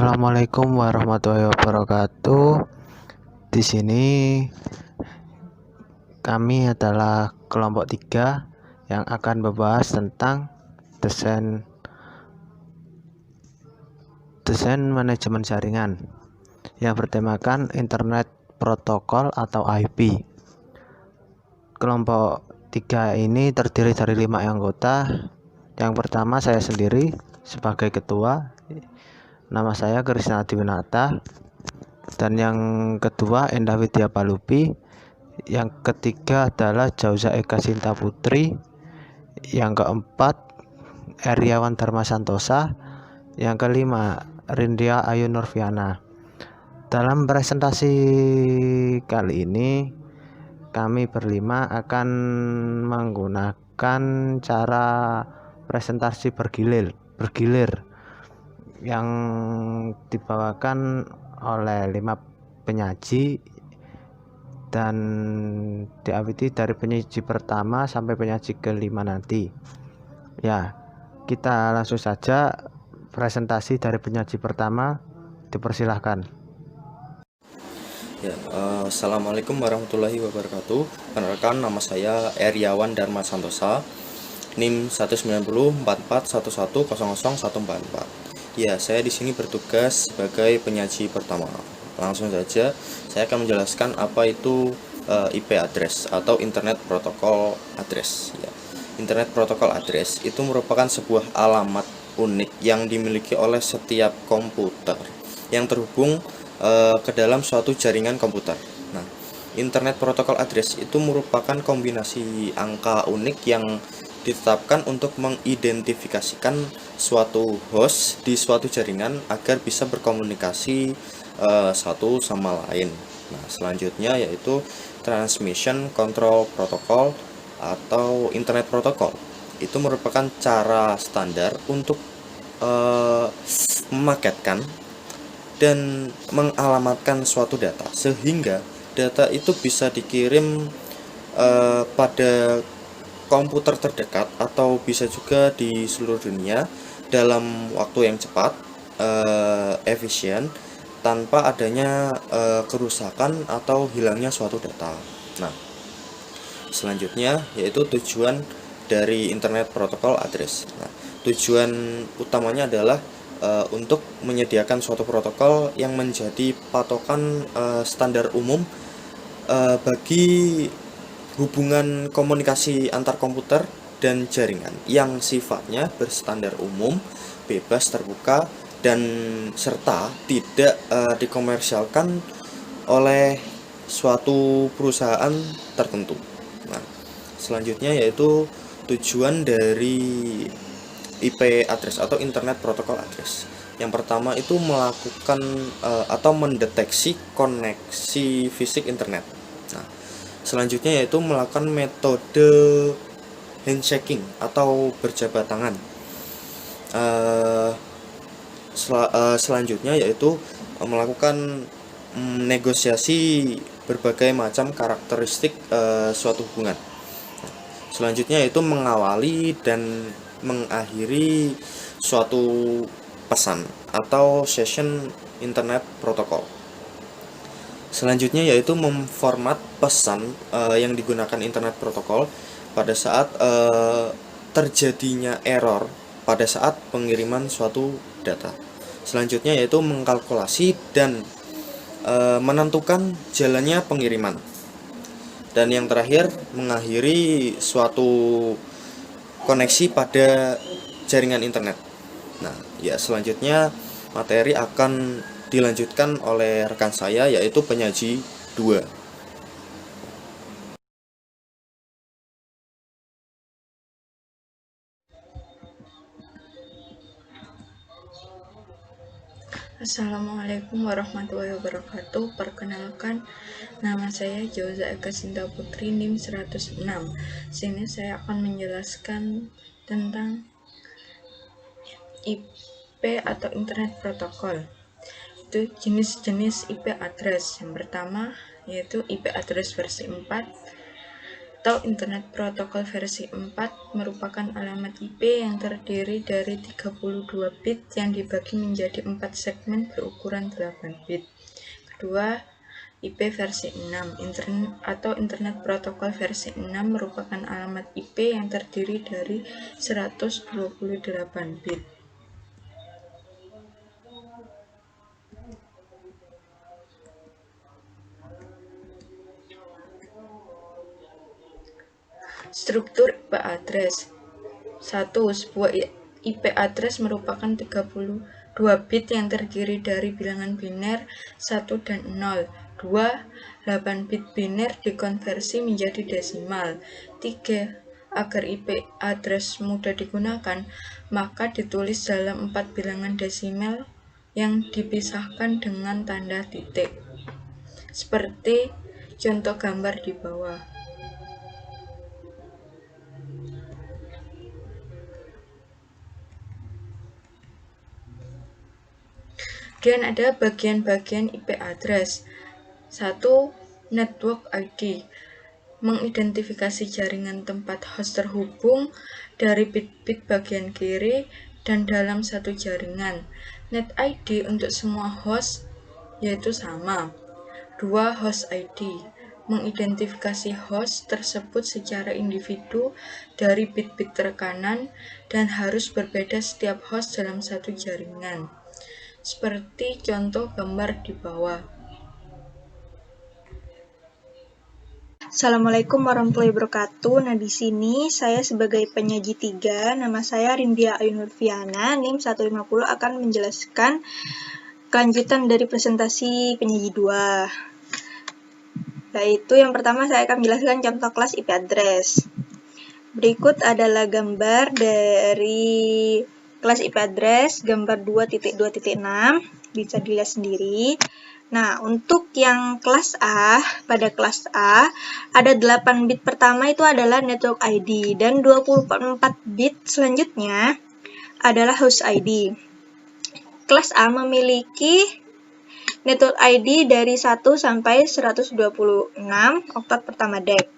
Assalamualaikum warahmatullahi wabarakatuh. Di sini kami adalah kelompok 3 yang akan membahas tentang desain manajemen jaringan yang bertemakan Internet Protokol atau IP. Kelompok 3 ini terdiri dari 5 anggota. Yang pertama saya sendiri sebagai ketua. Nama saya Krisna Adiwinata, dan yang kedua Endah Widya Palupi, yang ketiga adalah Jauza Eka Sinta Putri, yang keempat Eriawan Dharma Santosa, yang kelima Rindia Ayu Nurfiana. Dalam presentasi kali ini kami berlima akan menggunakan cara presentasi bergilir yang dibawakan oleh 5 penyaji dan diawiti dari penyaji pertama sampai penyaji kelima nanti. Ya, kita langsung saja presentasi dari penyaji pertama, dipersilahkan. Ya, Assalamualaikum warahmatullahi wabarakatuh. Perkenalkan, nama saya Eriawan Dharma Santosa, NIM 1904411001044. Ya, saya di sini bertugas sebagai penyaji pertama. Langsung saja, saya akan menjelaskan apa itu IP address atau Internet Protocol Address. Ya, Internet Protocol Address itu merupakan sebuah alamat unik yang dimiliki oleh setiap komputer yang terhubung ke dalam suatu jaringan komputer. Nah, Internet Protocol Address itu merupakan kombinasi angka unik yang ditetapkan untuk mengidentifikasikan suatu host di suatu jaringan agar bisa berkomunikasi satu sama lain. Nah, selanjutnya yaitu Transmission Control Protocol atau Internet Protocol. Itu merupakan cara standar untuk memaketkan dan mengalamatkan suatu data sehingga data itu bisa dikirim pada komputer terdekat atau bisa juga di seluruh dunia dalam waktu yang cepat, efisien, tanpa adanya kerusakan atau hilangnya suatu data. Nah, selanjutnya yaitu tujuan dari Internet Protocol Address. Nah, tujuan utamanya adalah untuk menyediakan suatu protokol yang menjadi patokan standar umum bagi hubungan komunikasi antar komputer dan jaringan yang sifatnya berstandar umum, bebas, terbuka, dan serta tidak dikomersialkan oleh suatu perusahaan tertentu. Nah, selanjutnya yaitu tujuan dari IP address atau Internet Protocol Address. Yang pertama itu melakukan atau mendeteksi koneksi fisik internet. Nah, selanjutnya yaitu melakukan metode handshaking atau berjabat tangan. Selanjutnya yaitu melakukan negosiasi berbagai macam karakteristik suatu hubungan. Selanjutnya yaitu mengawali dan mengakhiri suatu pesan atau session Internet Protocol. Selanjutnya yaitu memformat pesan yang digunakan Internet Protocol pada saat terjadinya error pada saat pengiriman suatu data. Selanjutnya yaitu mengkalkulasi dan menentukan jalannya pengiriman. Dan yang terakhir mengakhiri suatu koneksi pada jaringan internet. Nah, ya selanjutnya materi akan dilanjutkan oleh rekan saya yaitu penyaji 2. Assalamualaikum warahmatullahi wabarakatuh. Perkenalkan, nama saya Jauza Eka Sinta Putri, NIM 106. Sini saya akan menjelaskan tentang IP atau Internet Protocol. Itu jenis-jenis IP address. Yang pertama yaitu IP address versi 4, atau Internet Protocol versi 4 merupakan alamat IP yang terdiri dari 32 bit yang dibagi menjadi 4 segmen berukuran 8 bit. Kedua, IP versi 6 Internet Protocol versi 6 merupakan alamat IP yang terdiri dari 128 bit. Struktur IP address. 1. Sebuah IP address merupakan 32 bit yang terdiri dari bilangan biner 1 dan 0. 2. 8 bit biner dikonversi menjadi desimal. 3. Agar IP address mudah digunakan, maka ditulis dalam 4 bilangan desimal yang dipisahkan dengan tanda titik. Seperti contoh gambar di bawah. Kemudian ada bagian-bagian IP address. 1. Network ID mengidentifikasi jaringan tempat host terhubung dari bit-bit bagian kiri dan dalam satu jaringan. Net ID untuk semua host yaitu sama. 2. Host ID mengidentifikasi host tersebut secara individu dari bit-bit rekanan dan harus berbeda setiap host dalam satu jaringan. Seperti contoh gambar di bawah. Assalamualaikum warahmatullahi wabarakatuh. Nah, di sini saya sebagai penyaji 3, nama saya Rindia Ayunurfiana, NIM 150 akan menjelaskan kelanjutan dari presentasi penyaji 2. Yaitu yang pertama saya akan menjelaskan contoh kelas IP address. Berikut adalah gambar dari kelas IP address, gambar 2.2.6, bisa dilihat sendiri. Nah, untuk yang kelas A, pada kelas A, ada 8 bit pertama itu adalah network ID, dan 24 bit selanjutnya adalah host ID. Kelas A memiliki network ID dari 1 sampai 126 oktat pertama DEC.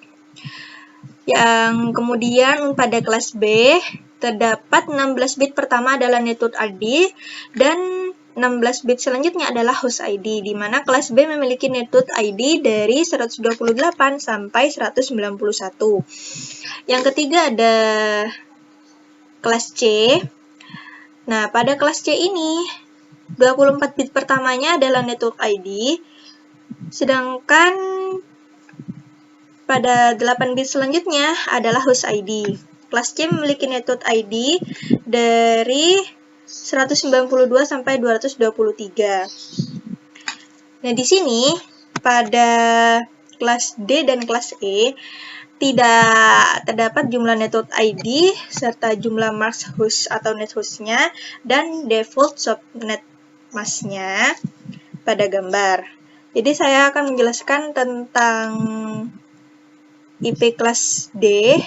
Yang kemudian pada kelas B, terdapat 16 bit pertama adalah network ID dan 16 bit selanjutnya adalah host ID, di mana kelas B memiliki network ID dari 128 sampai 191. Yang ketiga ada kelas C. Nah, pada kelas C ini 24 bit pertamanya adalah network ID, sedangkan pada 8 bit selanjutnya adalah host ID. Kelas C memiliki network ID dari 192 sampai 223. Nah, di sini pada kelas D dan kelas E tidak terdapat jumlah network ID serta jumlah mask host atau net hostnya dan default subnet masknya pada gambar. Jadi saya akan menjelaskan tentang IP kelas D.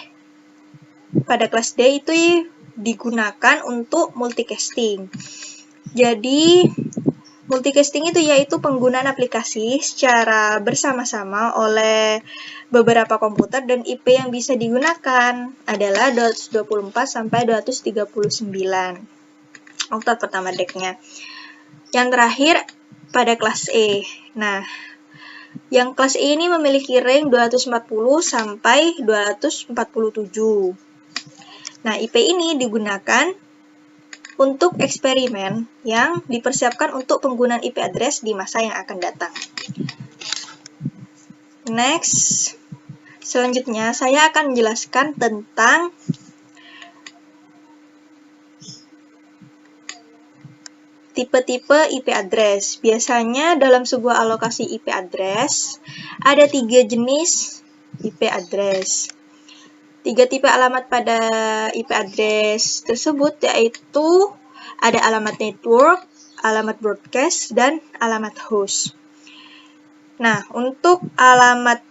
Pada kelas D itu digunakan untuk multicasting. Jadi, multicasting itu yaitu penggunaan aplikasi secara bersama-sama oleh beberapa komputer, dan IP yang bisa digunakan adalah 224 sampai 239 oktat pertama DEC-nya. Yang terakhir pada kelas E. Nah, yang kelas E ini memiliki range 240 sampai 247. Nah, IP ini digunakan untuk eksperimen yang dipersiapkan untuk penggunaan IP address di masa yang akan datang. Next, selanjutnya saya akan menjelaskan tentang tipe-tipe IP address. Biasanya dalam sebuah alokasi IP address ada 3 jenis IP address. 3 tipe alamat pada IP address tersebut yaitu ada alamat network, alamat broadcast, dan alamat host. Nah, untuk alamat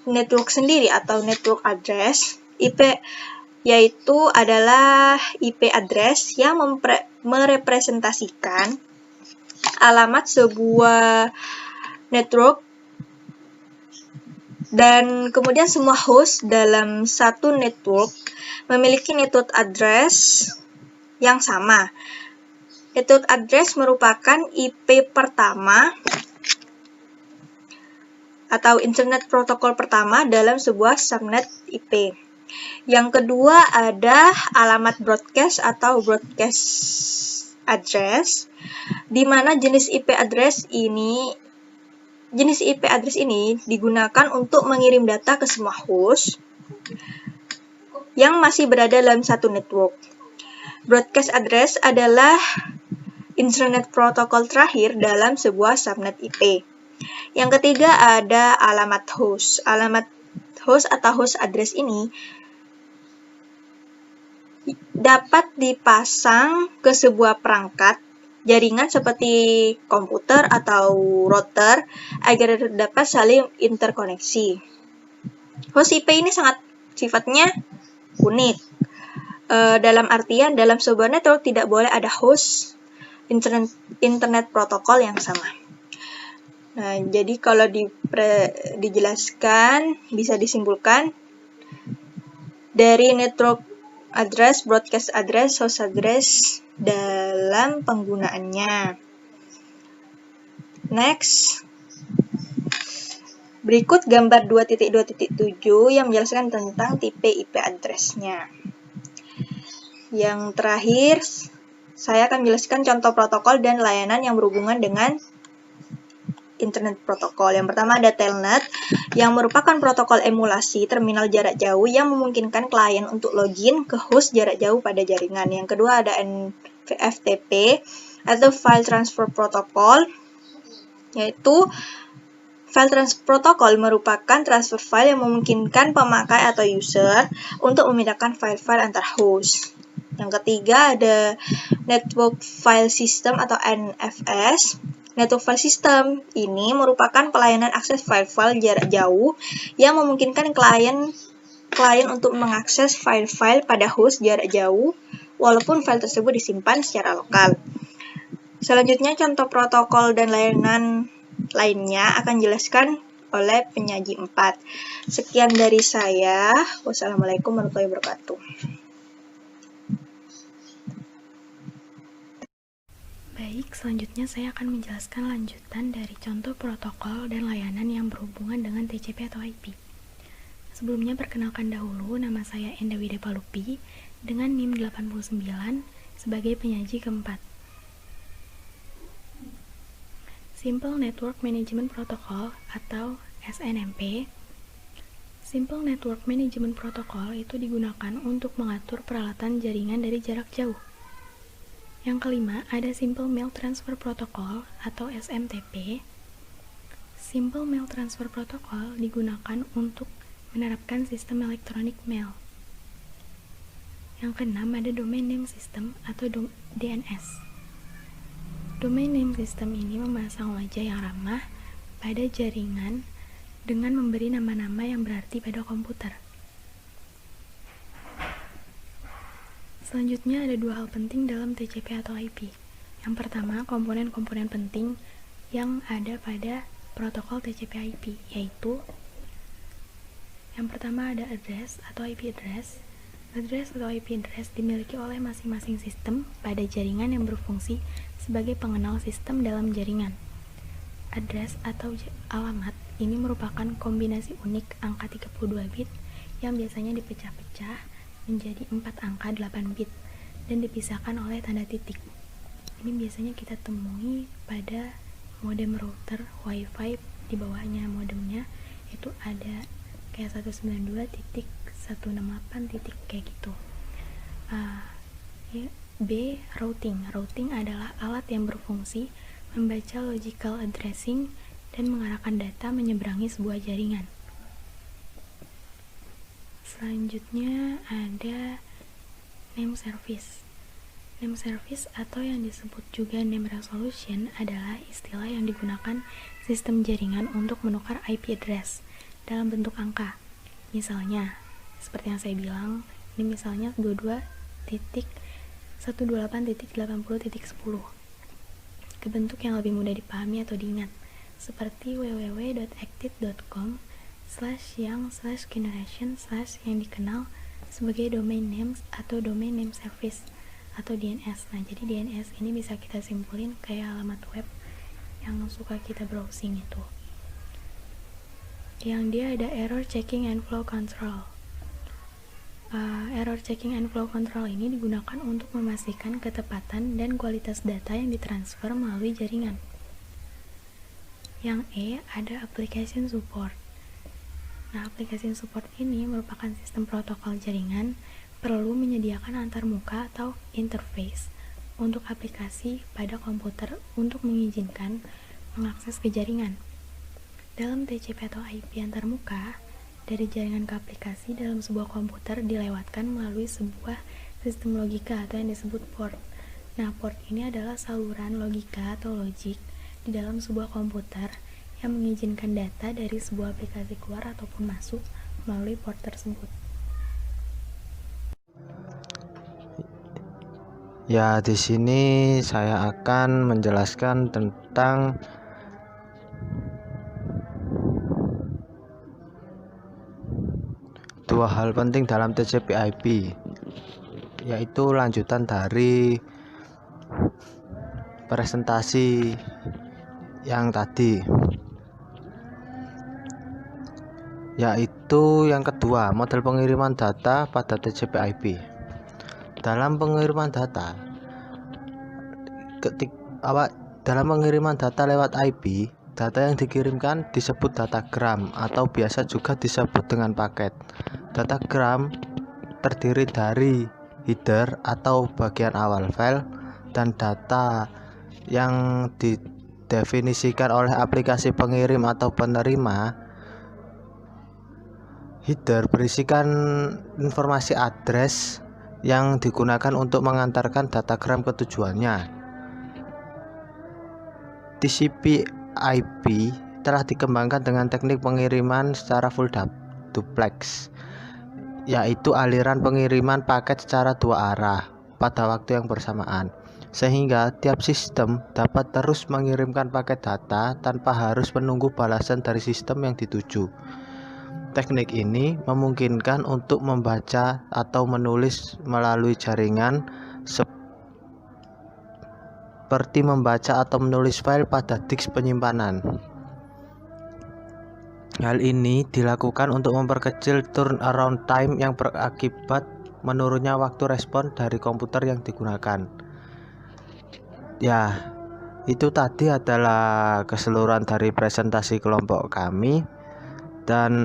network sendiri atau network address, IP yaitu adalah IP address yang merepresentasikan alamat sebuah network Dan kemudian semua host dalam satu network memiliki network address yang sama. Network address merupakan IP pertama atau Internet Protocol pertama dalam sebuah subnet IP. Yang kedua ada alamat broadcast atau broadcast address, di mana jenis IP address ini digunakan untuk mengirim data ke semua host yang masih berada dalam satu network. Broadcast address adalah Internet Protocol terakhir dalam sebuah subnet IP. Yang ketiga ada alamat host. Alamat host atau host address ini dapat dipasang ke sebuah perangkat jaringan seperti komputer atau router agar dapat saling interkoneksi. Host IP ini sangat sifatnya unik. Dalam artian dalam sebuah network tidak boleh ada host internet protokol yang sama. Nah, jadi kalau dijelaskan bisa disimpulkan dari network address, broadcast address, host address dalam penggunaannya. Next. Berikut gambar 2.2.7 yang menjelaskan tentang tipe IP address-nya. Yang terakhir, saya akan menjelaskan contoh protokol dan layanan yang berhubungan dengan Internet Protokol. Yang pertama ada Telnet, yang merupakan protokol emulasi terminal jarak jauh yang memungkinkan klien untuk login ke host jarak jauh pada jaringan. Yang kedua ada FTP atau File Transfer Protocol, yaitu File Transfer Protocol merupakan transfer file yang memungkinkan pemakai atau user untuk memindahkan file-file antar host. Yang ketiga ada Network File System atau NFS. Network File System ini merupakan pelayanan akses file-file jarak jauh yang memungkinkan klien untuk mengakses file-file pada host jarak jauh walaupun file tersebut disimpan secara lokal. Selanjutnya contoh protokol dan layanan lainnya akan dijelaskan oleh penyaji 4. Sekian dari saya. Wassalamualaikum warahmatullahi wabarakatuh. Baik, selanjutnya saya akan menjelaskan lanjutan dari contoh protokol dan layanan yang berhubungan dengan TCP atau IP. Sebelumnya perkenalkan dahulu, nama saya Enda Wida Palupi dengan NIM 89 sebagai penyaji keempat. Simple Network Management Protocol atau SNMP. Simple Network Management Protocol itu digunakan untuk mengatur peralatan jaringan dari jarak jauh. Yang kelima, ada Simple Mail Transfer Protocol atau SMTP. Simple Mail Transfer Protocol digunakan untuk menerapkan sistem elektronik mail. Yang keenam, ada Domain Name System atau DNS. Domain Name System ini memasang wajah yang ramah pada jaringan dengan memberi nama-nama yang berarti pada komputer. Selanjutnya ada dua hal penting dalam TCP atau IP. Yang pertama, komponen-komponen penting yang ada pada protokol TCP/IP, yaitu yang pertama ada address atau IP address. Address atau IP address dimiliki oleh masing-masing sistem pada jaringan yang berfungsi sebagai pengenal sistem dalam jaringan. Address atau alamat ini merupakan kombinasi unik angka 32 bit yang biasanya dipecah-pecah menjadi 4 angka 8 bit dan dipisahkan oleh tanda titik. Ini biasanya kita temui pada modem router WiFi, di bawahnya modemnya itu ada kayak 192.168 kayak gitu. B. Routing. Routing adalah alat yang berfungsi membaca logical addressing dan mengarahkan data menyeberangi sebuah jaringan. Selanjutnya ada name service. Name service atau yang disebut juga name resolution adalah istilah yang digunakan sistem jaringan untuk menukar IP address dalam bentuk angka. Misalnya, seperti yang saya bilang, ini misalnya 22.128.80.10 ke bentuk yang lebih mudah dipahami atau diingat, seperti www.active.com /yang/generation/ yang dikenal sebagai domain names atau domain name service atau DNS. Nah, jadi DNS ini bisa kita simpulin kayak alamat web yang suka kita browsing itu. Yang dia ada error checking and flow control. Error checking and flow control ini digunakan untuk memastikan ketepatan dan kualitas data yang ditransfer melalui jaringan. Yang E ada application support. Nah, application support ini merupakan sistem protokol jaringan perlu menyediakan antarmuka atau interface untuk aplikasi pada komputer untuk mengizinkan mengakses ke jaringan. Dalam TCP atau IP antarmuka, dari jaringan ke aplikasi dalam sebuah komputer dilewatkan melalui sebuah sistem logika atau yang disebut port. Nah, port ini adalah saluran logika atau logic di dalam sebuah komputer yang mengizinkan data dari sebuah aplikasi keluar ataupun masuk melalui port tersebut. Ya, di sini saya akan menjelaskan tentang dua hal penting dalam TCP/IP, yaitu lanjutan dari presentasi yang tadi, yaitu yang kedua, model pengiriman data pada TCP/IP. Dalam pengiriman data, dalam pengiriman data lewat IP, data yang dikirimkan disebut datagram atau biasa juga disebut dengan paket. Datagram terdiri dari header atau bagian awal file dan data yang didefinisikan oleh aplikasi pengirim atau penerima. Header berisikan informasi address yang digunakan untuk mengantarkan datagram ke tujuannya. TCP/IP telah dikembangkan dengan teknik pengiriman secara full duplex, yaitu aliran pengiriman paket secara dua arah pada waktu yang bersamaan, sehingga tiap sistem dapat terus mengirimkan paket data tanpa harus menunggu balasan dari sistem yang dituju. Teknik ini memungkinkan untuk membaca atau menulis melalui jaringan seperti membaca atau menulis file pada disk penyimpanan. Hal ini dilakukan untuk memperkecil turnaround time yang berakibat menurunnya waktu respon dari komputer yang digunakan. Ya, itu tadi adalah keseluruhan dari presentasi kelompok kami. Dan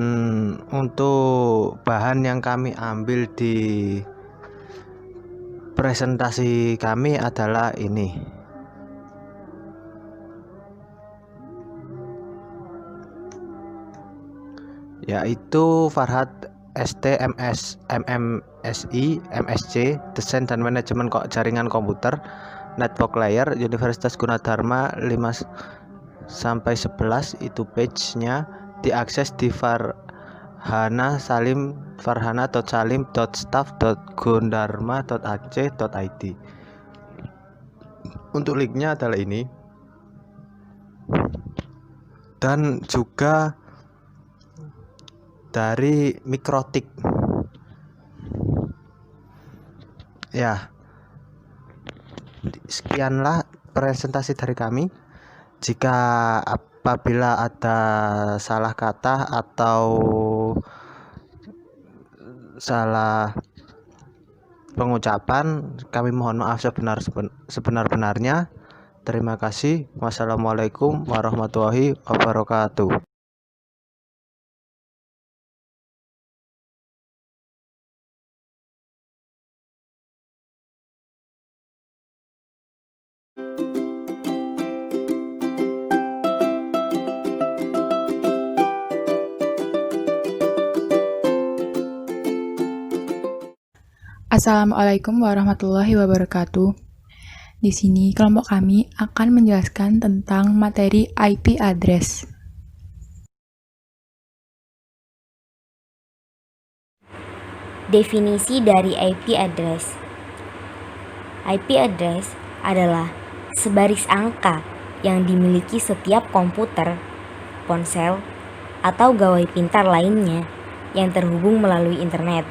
untuk bahan yang kami ambil di presentasi kami adalah ini, yaitu Farhad ST MMSI MSc Desain dan Manajemen Jaringan Komputer Network Layer Universitas Gunadarma 5-11. Itu page-nya diakses di farhana.salim.staff.gundarma.ac.id. Untuk linknya adalah ini, dan juga dari Mikrotik. Ya, sekianlah presentasi dari kami. Jika apabila ada salah kata atau salah pengucapan, kami mohon maaf sebenar-benarnya. Terima kasih. Wassalamualaikum warahmatullahi wabarakatuh. Assalamualaikum warahmatullahi wabarakatuh. Di sini kelompok kami akan menjelaskan tentang materi IP address. Definisi dari IP address. IP address adalah sebaris angka yang dimiliki setiap komputer, ponsel, atau gawai pintar lainnya yang terhubung melalui internet.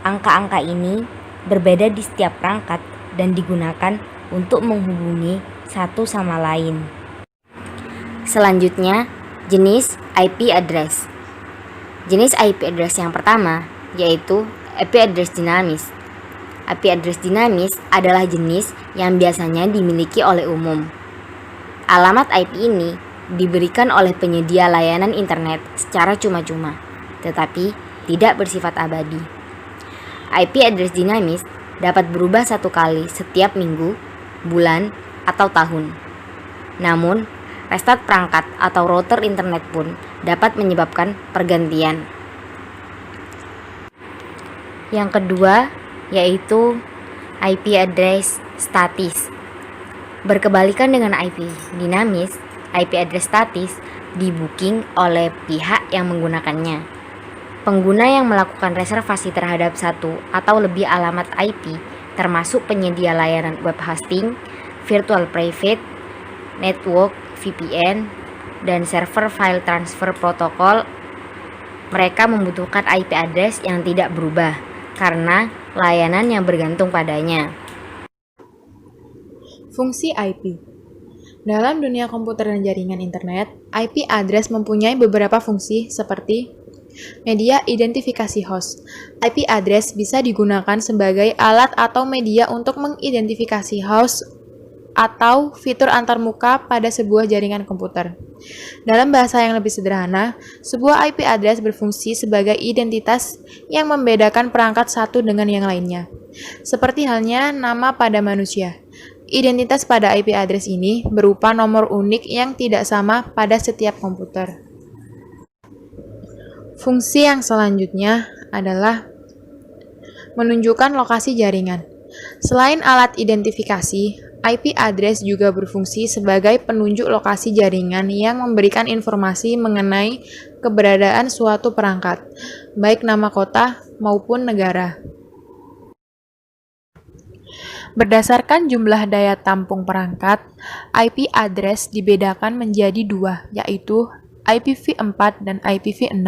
Angka-angka ini berbeda di setiap perangkat dan digunakan untuk menghubungi satu sama lain. Selanjutnya, jenis IP address. Jenis IP address yang pertama yaitu IP address dinamis. IP address dinamis adalah jenis yang biasanya dimiliki oleh umum. Alamat IP ini diberikan oleh penyedia layanan internet secara cuma-cuma, tetapi tidak bersifat abadi. IP address dinamis dapat berubah satu kali setiap minggu, bulan, atau tahun. Namun, restart perangkat atau router internet pun dapat menyebabkan pergantian. Yang kedua yaitu IP address statis. Berkebalikan dengan IP dinamis, IP address statis di-booking oleh pihak yang menggunakannya. Pengguna yang melakukan reservasi terhadap satu atau lebih alamat IP, termasuk penyedia layanan web hosting, virtual private network VPN, dan server file transfer protokol, mereka membutuhkan IP address yang tidak berubah karena layanan yang bergantung padanya. Fungsi IP. Dalam dunia komputer dan jaringan internet, IP address mempunyai beberapa fungsi seperti media identifikasi host. IP address bisa digunakan sebagai alat atau media untuk mengidentifikasi host atau fitur antarmuka pada sebuah jaringan komputer. Dalam bahasa yang lebih sederhana, sebuah IP address berfungsi sebagai identitas yang membedakan perangkat satu dengan yang lainnya. Seperti halnya nama pada manusia. Identitas pada IP address ini berupa nomor unik yang tidak sama pada setiap komputer. Fungsi yang selanjutnya adalah menunjukkan lokasi jaringan. Selain alat identifikasi, IP address juga berfungsi sebagai penunjuk lokasi jaringan yang memberikan informasi mengenai keberadaan suatu perangkat, baik nama kota maupun negara. Berdasarkan jumlah daya tampung perangkat, IP address dibedakan menjadi dua, yaitu IPv4 dan IPv6.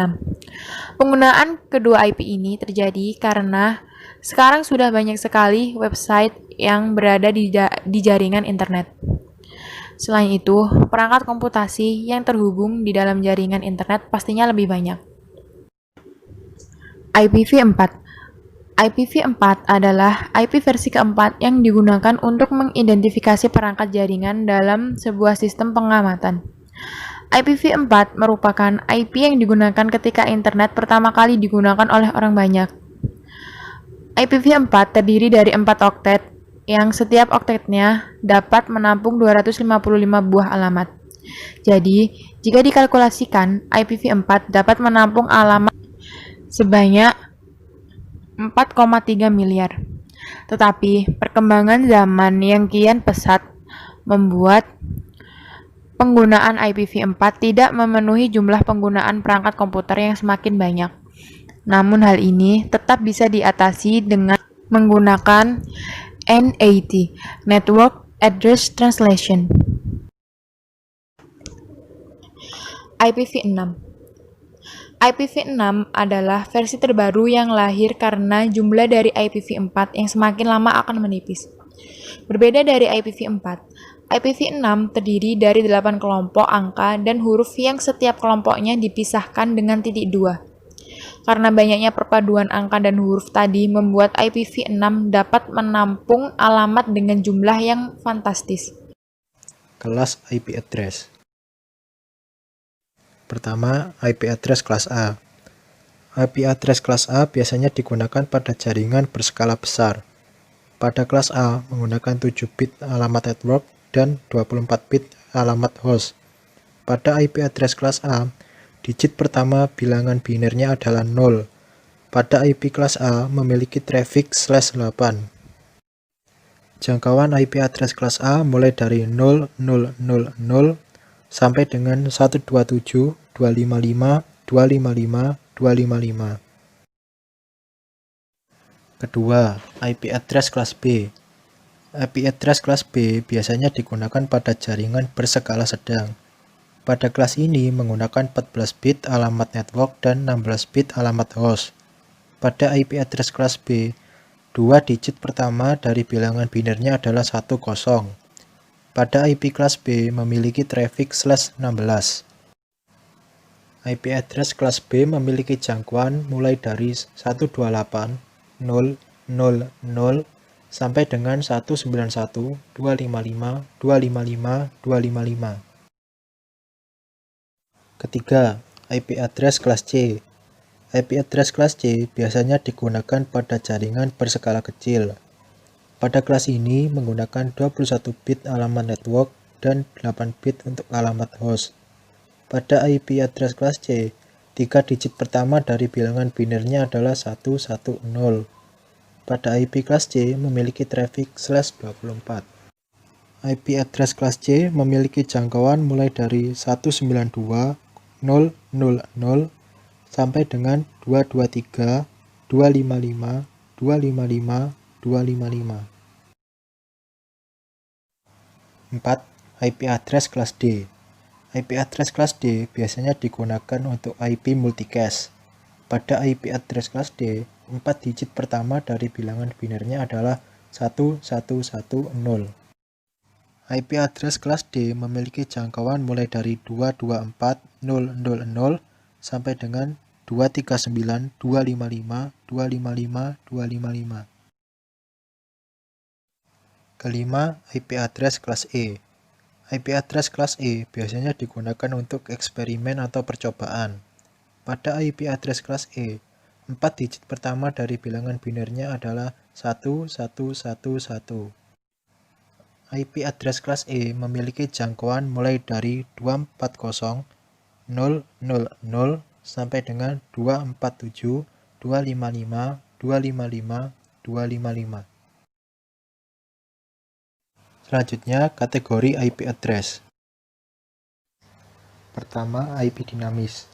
Penggunaan kedua IP ini terjadi karena sekarang sudah banyak sekali website yang berada di jaringan internet. Selain itu, perangkat komputasi yang terhubung di dalam jaringan internet pastinya lebih banyak. IPv4. IPv4 adalah IP versi keempat yang digunakan untuk mengidentifikasi perangkat jaringan dalam sebuah sistem pengamatan. IPv4 merupakan IP yang digunakan ketika internet pertama kali digunakan oleh orang banyak. IPv4 terdiri dari 4 oktet, yang setiap oktetnya dapat menampung 255 buah alamat. Jadi, jika dikalkulasikan, IPv4 dapat menampung alamat sebanyak 4,3 miliar. Tetapi, perkembangan zaman yang kian pesat membuat penggunaan IPv4 tidak memenuhi jumlah penggunaan perangkat komputer yang semakin banyak. Namun hal ini tetap bisa diatasi dengan menggunakan NAT, Network Address Translation. IPv6. IPv6 adalah versi terbaru yang lahir karena jumlah dari IPv4 yang semakin lama akan menipis. Berbeda dari IPv4, IPv6 terdiri dari 8 kelompok angka dan huruf yang setiap kelompoknya dipisahkan dengan titik 2. Karena banyaknya perpaduan angka dan huruf tadi membuat IPv6 dapat menampung alamat dengan jumlah yang fantastis. Kelas IP address. Pertama, IP address kelas A. IP address kelas A biasanya digunakan pada jaringan berskala besar. Pada kelas A menggunakan 7 bit alamat network dan 24 bit alamat host. Pada IP address kelas A, digit pertama bilangan binernya adalah 0. Pada IP kelas A memiliki traffic /8. Jangkauan IP address kelas A mulai dari 0000 sampai dengan 127.255.255.255. Kedua, IP address kelas B. IP address kelas B biasanya digunakan pada jaringan berskala sedang. Pada kelas ini menggunakan 14 bit alamat network dan 16 bit alamat host. Pada IP address kelas B, dua digit pertama dari bilangan binernya adalah 10. Pada IP kelas B memiliki traffic /16. IP address kelas B memiliki jangkauan mulai dari 128.0.0.0 sampai dengan 191.255.255.255. Ketiga, IP address kelas C. IP address kelas C biasanya digunakan pada jaringan berskala kecil. Pada kelas ini menggunakan 21 bit alamat network dan 8 bit untuk alamat host. Pada IP address kelas C, 3 digit pertama dari bilangan binernya adalah 110. Pada IP kelas C memiliki traffic /24. IP address kelas C memiliki jangkauan mulai dari 192.0.0.0 sampai dengan 223, 255, 255, 255. 4. IP address kelas D. IP address kelas D biasanya digunakan untuk IP multicast. Pada IP address kelas D, 4 digit pertama dari bilangan binernya adalah 1110. IP address kelas D memiliki jangkauan mulai dari 224.0.0.0 sampai dengan 239.255.255.255. Kelima, IP address kelas E. IP address kelas E biasanya digunakan untuk eksperimen atau percobaan. Pada IP address kelas E, 4 digit pertama dari bilangan binernya adalah 1111. IP address kelas E memiliki jangkauan mulai dari 240.0.0.0 sampai dengan 247.255.255.255. Selanjutnya, kategori IP address. Pertama, IP dinamis.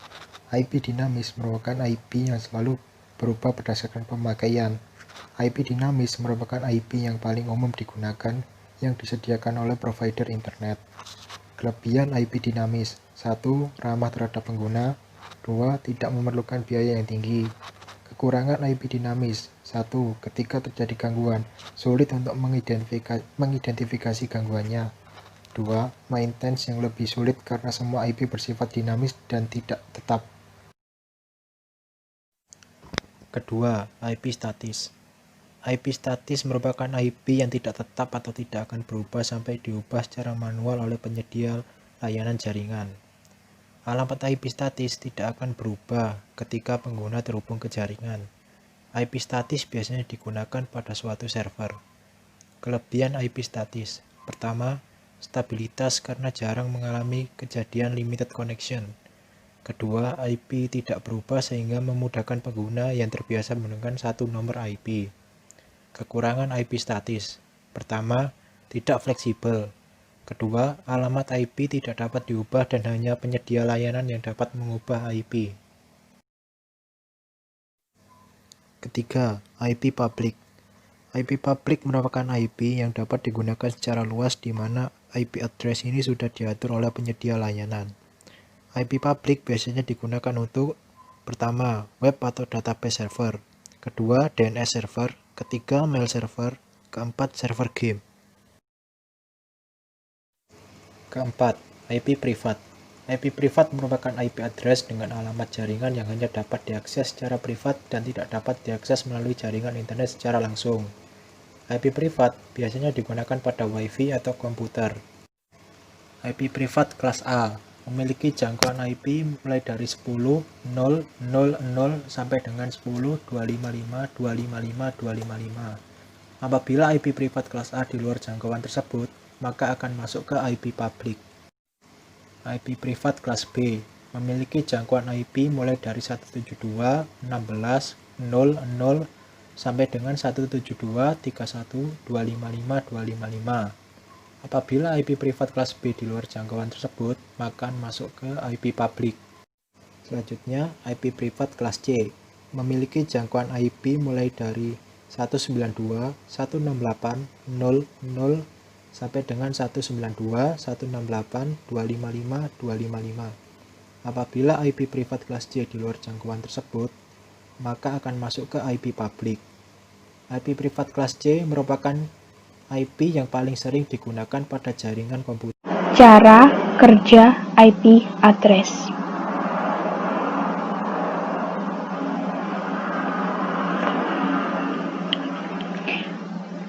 IP dinamis merupakan IP yang selalu berubah berdasarkan pemakaian. IP dinamis merupakan IP yang paling umum digunakan yang disediakan oleh provider internet. Kelebihan IP dinamis: 1. Ramah terhadap pengguna. 2. Tidak memerlukan biaya yang tinggi. Kekurangan IP dinamis: 1. Ketika terjadi gangguan, sulit untuk mengidentifikasi gangguannya. 2. Maintenance yang lebih sulit karena semua IP bersifat dinamis dan tidak tetap. Kedua, IP statis. IP statis merupakan IP yang tidak tetap atau tidak akan berubah sampai diubah secara manual oleh penyedia layanan jaringan. Alamat IP statis tidak akan berubah ketika pengguna terhubung ke jaringan. IP statis biasanya digunakan pada suatu server. Kelebihan IP statis: pertama, stabilitas karena jarang mengalami kejadian limited connection. Kedua, IP tidak berubah sehingga memudahkan pengguna yang terbiasa menggunakan satu nomor IP. Kekurangan IP statis: pertama, tidak fleksibel. Kedua, alamat IP tidak dapat diubah dan hanya penyedia layanan yang dapat mengubah IP. Ketiga, IP public. IP public merupakan IP yang dapat digunakan secara luas di mana IP address ini sudah diatur oleh penyedia layanan. IP public biasanya digunakan untuk: pertama, web atau database server. Kedua, DNS server. Ketiga, mail server. Keempat, server game. Keempat, IP privat. IP privat merupakan IP address dengan alamat jaringan yang hanya dapat diakses secara privat dan tidak dapat diakses melalui jaringan internet secara langsung. IP privat biasanya digunakan pada WiFi atau komputer. IP privat kelas A memiliki jangkauan IP mulai dari 10.0.0.0 sampai dengan 10.255.255.255. Apabila IP privat kelas A di luar jangkauan tersebut, maka akan masuk ke IP public. IP privat kelas B memiliki jangkauan IP mulai dari 172.16.00 sampai dengan 172.31.255.255. Apabila IP privat kelas B di luar jangkauan tersebut, maka akan masuk ke IP public. Selanjutnya, IP privat kelas C memiliki jangkauan IP mulai dari 192.168.0.0 sampai dengan 192, 168, 255, 255. Apabila IP privat kelas C di luar jangkauan tersebut, maka akan masuk ke IP publik. IP privat kelas C merupakan IP yang paling sering digunakan pada jaringan komputer. Cara kerja IP address.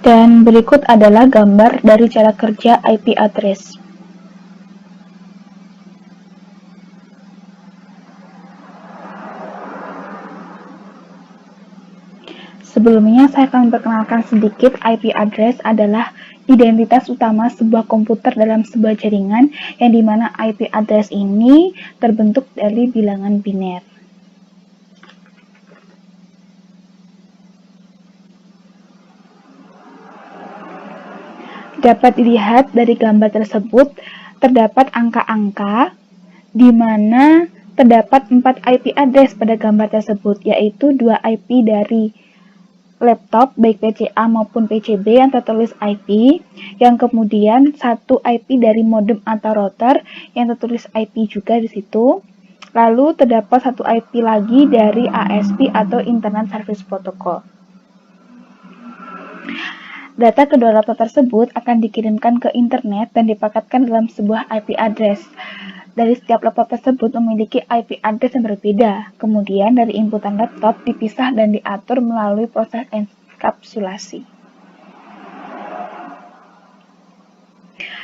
Dan berikut adalah gambar dari cara kerja IP address. Sebelumnya, saya akan memperkenalkan sedikit. IP address adalah identitas utama sebuah komputer dalam sebuah jaringan, yang dimana IP address ini terbentuk dari bilangan biner. Dapat dilihat dari gambar tersebut, terdapat angka-angka di mana terdapat 4 IP address pada gambar tersebut, yaitu 2 IP dari laptop baik PCA maupun PCB yang tertulis IP, yang kemudian 1 IP dari modem atau router yang tertulis IP juga di situ. Lalu terdapat 1 IP lagi dari ASP atau Internet Service Protocol. Data kedua laptop tersebut akan dikirimkan ke internet dan dipaketkan dalam sebuah IP address. Dari setiap laptop tersebut memiliki IP address yang berbeda. Kemudian dari inputan laptop dipisah dan diatur melalui proses enkapsulasi.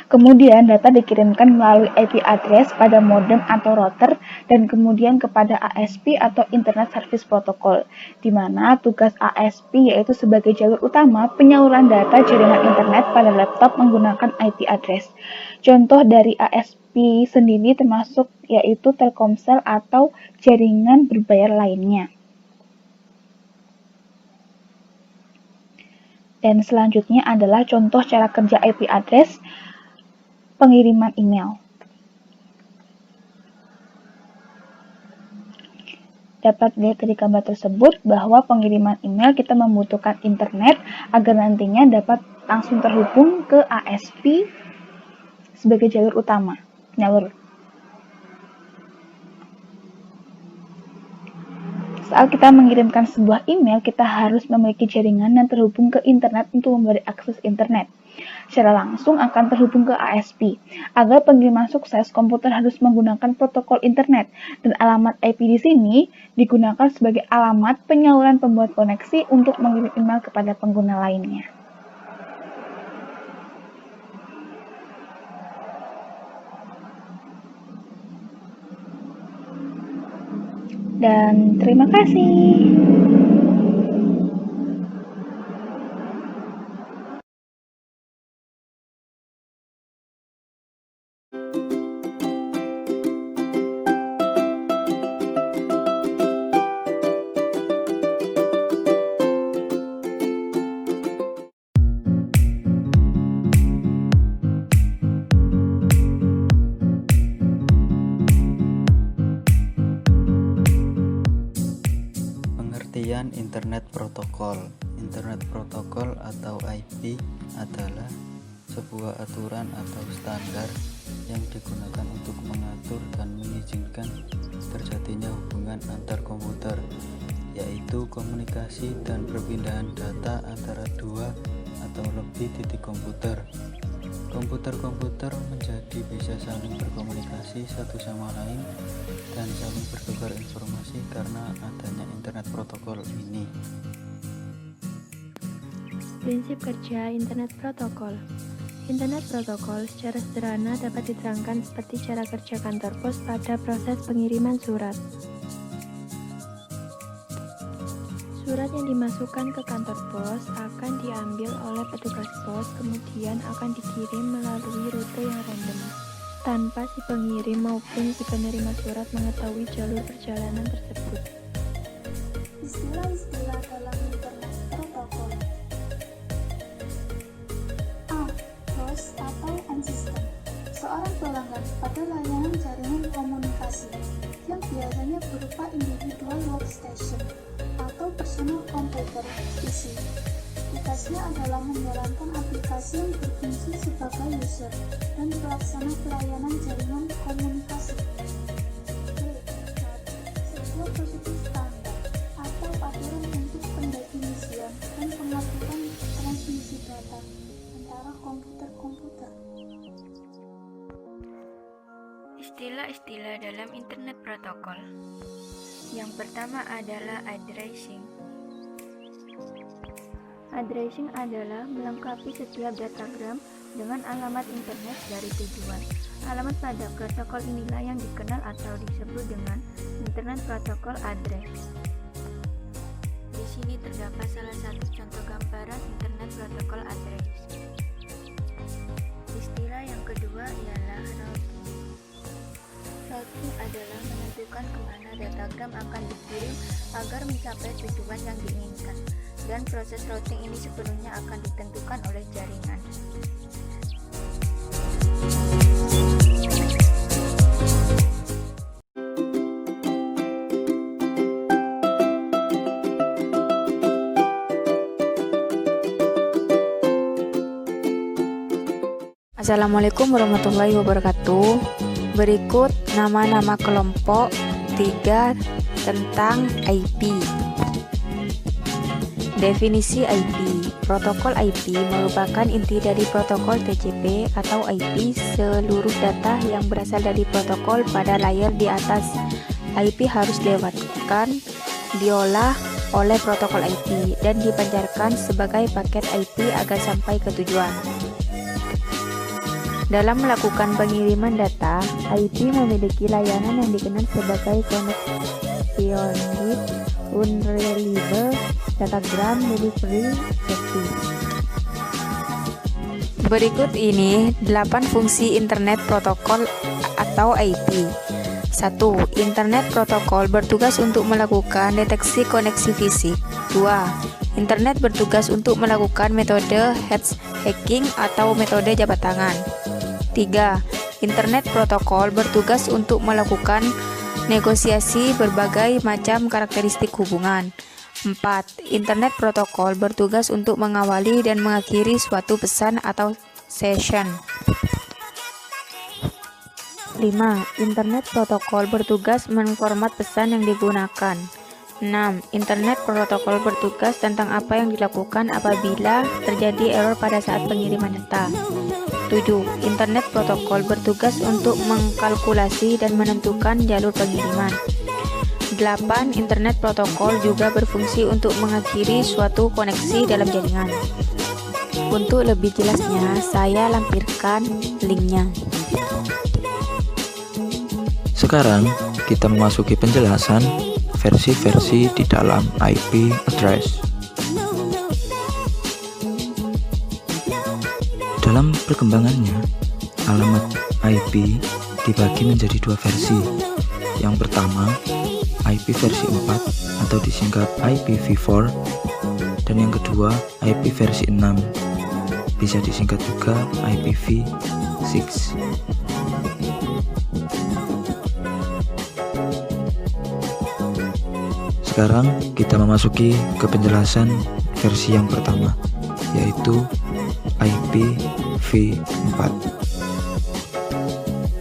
Kemudian data dikirimkan melalui IP address pada modem atau router dan kemudian kepada ASP atau Internet Service Protocol, di mana tugas ASP yaitu sebagai jalur utama penyaluran data jaringan internet pada laptop menggunakan IP address. Contoh dari ASP sendiri termasuk yaitu Telkomsel atau jaringan berbayar lainnya. Dan selanjutnya adalah contoh cara kerja IP address pengiriman email. Dapat dilihat dari gambar tersebut bahwa pengiriman email kita membutuhkan internet agar nantinya dapat langsung terhubung ke ASP sebagai jalur utama penyalur. Saat kita mengirimkan sebuah email, kita harus memiliki jaringan yang terhubung ke internet untuk memberi akses internet. Secara langsung akan terhubung ke ASP. Agar pengiriman sukses, komputer harus menggunakan protokol internet, dan alamat IP di sini digunakan sebagai alamat penyaluran pembuat koneksi untuk mengirim email kepada pengguna lainnya. Dan terima kasih. Pengertian Internet Protokol. Internet Protokol atau IP adalah sebuah aturan atau standar yang digunakan untuk mengatur dan mengizinkan terjadinya hubungan antar komputer, yaitu komunikasi dan perpindahan data antara dua atau lebih titik komputer. Komputer-komputer menjadi bisa saling berkomunikasi satu sama lain dan saling bertukar informasi karena adanya internet protokol ini. Prinsip kerja Internet Protokol. Internet Protokol secara sederhana dapat diterangkan seperti cara kerja kantor pos pada proses pengiriman surat. Surat yang dimasukkan ke kantor pos akan diambil oleh petugas pos, kemudian akan dikirim melalui rute yang random, tanpa si pengirim maupun si penerima surat mengetahui jalur perjalanan tersebut. Istilah-istilah dalam Internet Protokol. A. Host atau end system. Seorang pelanggan pada layanan jaringan komunikasi yang biasanya berupa individual workstation atau personal komputer PC. Tugasnya adalah menjalankan aplikasi yang berfungsi sebagai user dan pelaksana pelayanan jaringan komunikasi. Sebuah prosedur standar atau aturan untuk pendefinisian dan pengaturan transmisi data antara komputer-komputer. Istilah-istilah dalam Internet Protokol. Yang pertama adalah addressing. Addressing adalah melengkapi setiap datagram dengan alamat internet dari tujuan. Alamat pada protokol inilah yang dikenal atau disebut dengan Internet Protocol Address. Di sini terdapat salah satu contoh gambaran Internet Protocol Address. Istilah yang kedua ialah routing. Routing adalah menentukan kemana datagram akan dikirim agar mencapai tujuan yang diinginkan, dan proses routing ini sepenuhnya akan ditentukan oleh jaringan. Assalamualaikum warahmatullahi wabarakatuh. Berikut nama-nama kelompok 3 tentang IP. Definisi IP. Protokol IP merupakan inti dari protokol TCP atau IP. Seluruh data yang berasal dari protokol pada layar di atas IP harus dilewatkan, diolah oleh protokol IP, dan dipancarkan sebagai paket IP agar sampai ke tujuan. Dalam melakukan pengiriman data, IP memiliki layanan yang dikenal sebagai Connectionist Unreliable Datagram Delivery Service. Berikut ini 8 fungsi Internet Protokol atau IP. 1. Internet Protokol bertugas untuk melakukan deteksi koneksi fisik. 2. Internet bertugas untuk melakukan metode hash hacking atau metode jabat tangan. 3. Internet Protokol bertugas untuk melakukan negosiasi berbagai macam karakteristik hubungan. 4. Internet Protokol bertugas untuk mengawali dan mengakhiri suatu pesan atau session. 5. Internet Protokol bertugas mengformat pesan yang digunakan. 6. Internet Protokol bertugas tentang apa yang dilakukan apabila terjadi error pada saat pengiriman data. 7. Internet Protokol bertugas untuk mengkalkulasi dan menentukan jalur pengiriman. 8. Internet Protokol juga berfungsi untuk mengakhiri suatu koneksi dalam jaringan. Untuk lebih jelasnya, saya lampirkan linknya. Sekarang kita memasuki penjelasan versi-versi di dalam IP address. Dalam perkembangannya, alamat IP dibagi menjadi 2 versi. Yang pertama, IP versi 4 atau disingkat IPv4, dan yang kedua, IP versi 6, bisa disingkat juga IPv6. Sekarang kita memasuki ke penjelasan versi yang pertama, yaitu IPv4.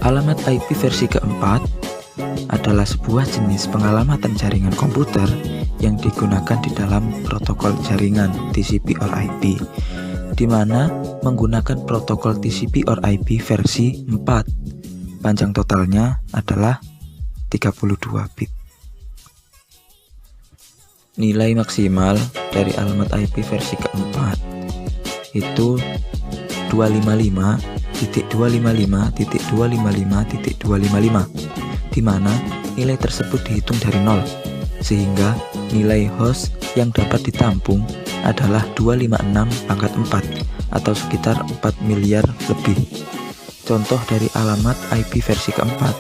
Alamat IP versi keempat adalah sebuah jenis pengalamatan jaringan komputer yang digunakan di dalam protokol jaringan TCP/IP, di mana menggunakan protokol TCP/IP versi 4. Panjang totalnya adalah 32 bit. Nilai maksimal dari alamat IP versi keempat itu 255.255.255.255, di mana nilai tersebut dihitung dari 0, sehingga nilai host yang dapat ditampung adalah 256/4 atau sekitar 4 miliar lebih. Contoh dari alamat IP versi keempat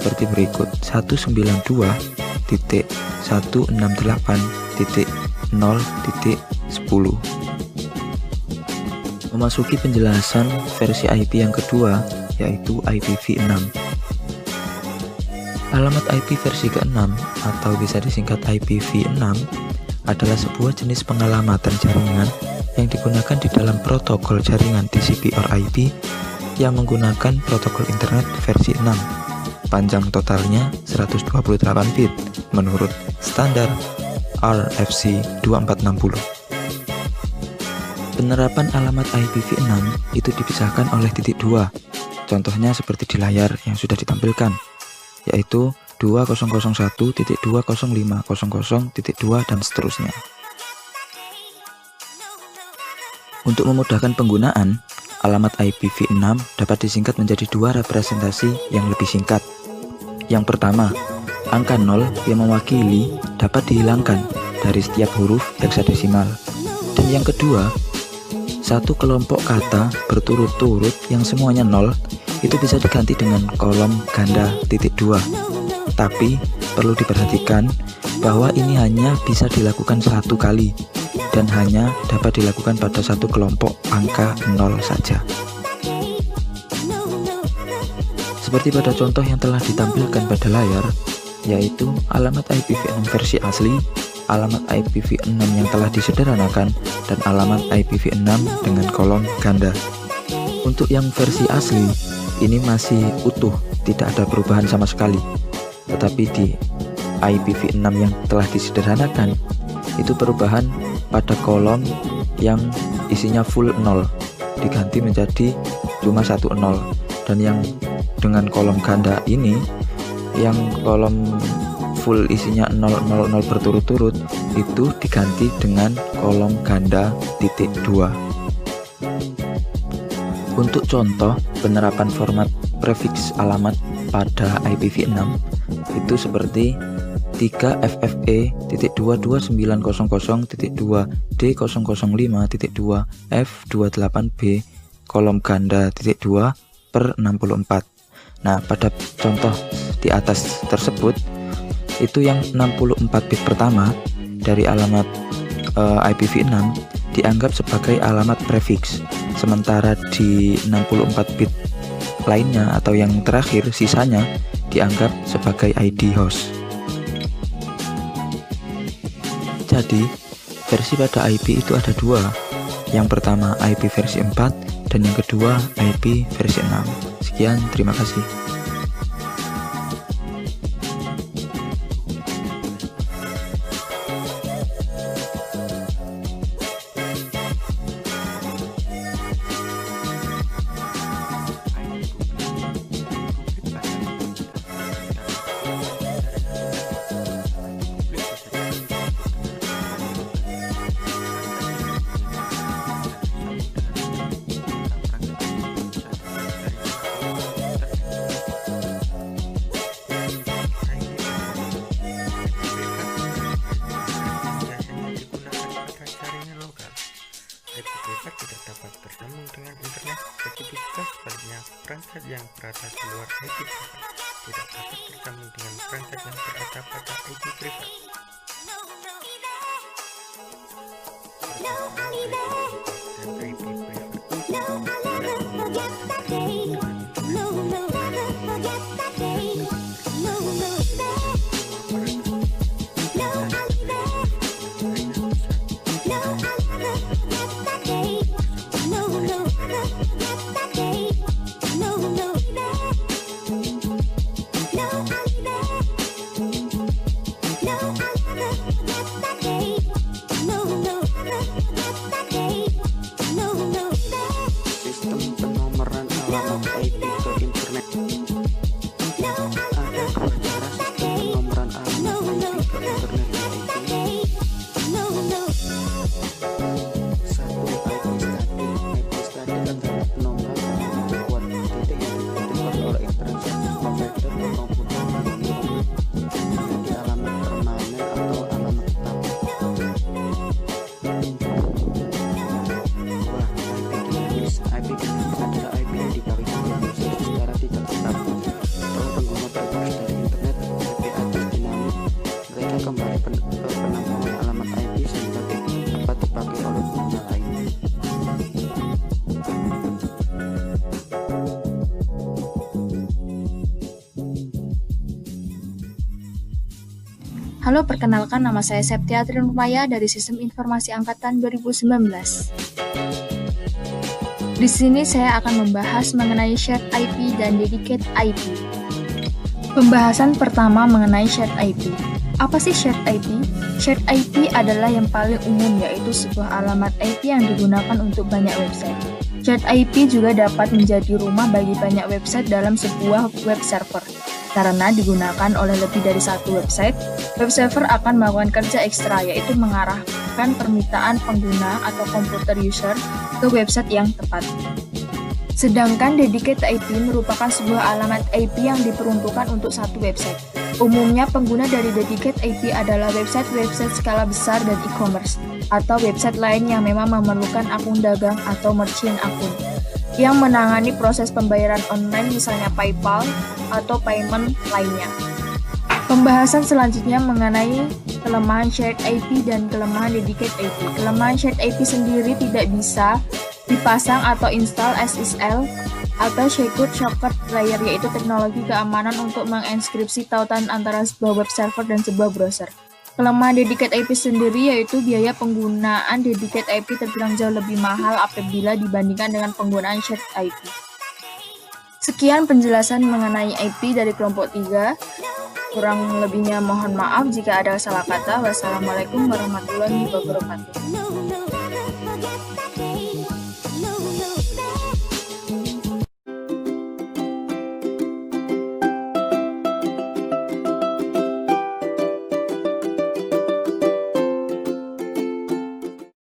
seperti berikut: 192.168.0.10. Memasuki penjelasan versi IP yang kedua, yaitu IPv6. Alamat IP versi ke-6 atau bisa disingkat IPv6 adalah sebuah jenis pengalamatan jaringan yang digunakan di dalam protokol jaringan TCP/IP yang menggunakan protokol internet versi 6. Panjang totalnya 128 bit menurut standar RFC 2460. Penerapan alamat IPv6 itu dipisahkan oleh titik 2. Contohnya seperti di layar yang sudah ditampilkan, yaitu 2001.205.0.2 dan seterusnya. Untuk memudahkan penggunaan, alamat IPv6 dapat disingkat menjadi dua representasi yang lebih singkat. Yang pertama, angka 0 yang mewakili dapat dihilangkan dari setiap huruf heksadesimal. Dan yang kedua, satu kelompok kata berturut-turut yang semuanya 0 itu bisa diganti dengan kolom ganda titik 2. Tapi perlu diperhatikan bahwa ini hanya bisa dilakukan satu kali dan hanya dapat dilakukan pada satu kelompok angka 0 saja. Seperti pada contoh yang telah ditampilkan pada layar, yaitu alamat IPv6 versi asli, alamat IPv6 yang telah disederhanakan, dan alamat IPv6 dengan kolom ganda. Untuk yang versi asli, ini masih utuh, tidak ada perubahan sama sekali. Tetapi di IPv6 yang telah disederhanakan, itu perubahan pada kolom yang isinya full 0 diganti menjadi cuma 1 0, dan yang dengan kolom ganda ini yang kolom full isinya 000 berturut-turut itu diganti dengan kolom ganda titik 2. Untuk contoh penerapan format prefix alamat pada IPv6 itu seperti 3FFE.290.2D005.2F28B kolom ganda titik 2 per 64. Nah, pada contoh di atas tersebut itu yang 64 bit pertama dari alamat IPv6 dianggap sebagai alamat prefix, sementara di 64 bit lainnya atau yang terakhir sisanya dianggap sebagai ID host. Jadi, versi pada IP itu ada dua. Yang pertama IP versi 4 dan yang kedua IP versi 6. Sekian, terima kasih. privat tidak dapat bersambung dengan internet, begitu juga sebaliknya perangkat yang berada di luar IP privat tidak dapat bersambung dengan perangkat yang berada pada IP privat. Halo, perkenalkan nama saya Septia Trinupaya dari Sistem Informasi Angkatan 2019. Di sini saya akan membahas mengenai shared IP dan dedicated IP. Pembahasan pertama mengenai shared IP. Apa sih shared IP? Shared IP adalah yang paling umum, yaitu sebuah alamat IP yang digunakan untuk banyak website. Shared IP juga dapat menjadi rumah bagi banyak website dalam sebuah web server. Karena digunakan oleh lebih dari satu website, web server akan melakukan kerja ekstra, yaitu mengarahkan permintaan pengguna atau komputer user ke website yang tepat. Sedangkan dedicated IP merupakan sebuah alamat IP yang diperuntukkan untuk satu website. Umumnya pengguna dari dedicated IP adalah website-website skala besar dan e-commerce, atau website lain yang memang memerlukan akun dagang atau merchant akun, yang menangani proses pembayaran online misalnya PayPal atau payment lainnya. Pembahasan selanjutnya mengenai kelemahan shared IP dan kelemahan dedicated IP. Kelemahan shared IP sendiri tidak bisa dipasang atau install SSL atau Secure Socket Layer, yaitu teknologi keamanan untuk mengenkripsi tautan antara sebuah web server dan sebuah browser. Kelemahan dedicated IP sendiri yaitu biaya penggunaan dedicated IP terbilang jauh lebih mahal apabila dibandingkan dengan penggunaan shared IP. Sekian penjelasan mengenai IP dari kelompok 3. Kurang lebihnya mohon maaf jika ada salah kata. Wassalamualaikum warahmatullahi wabarakatuh.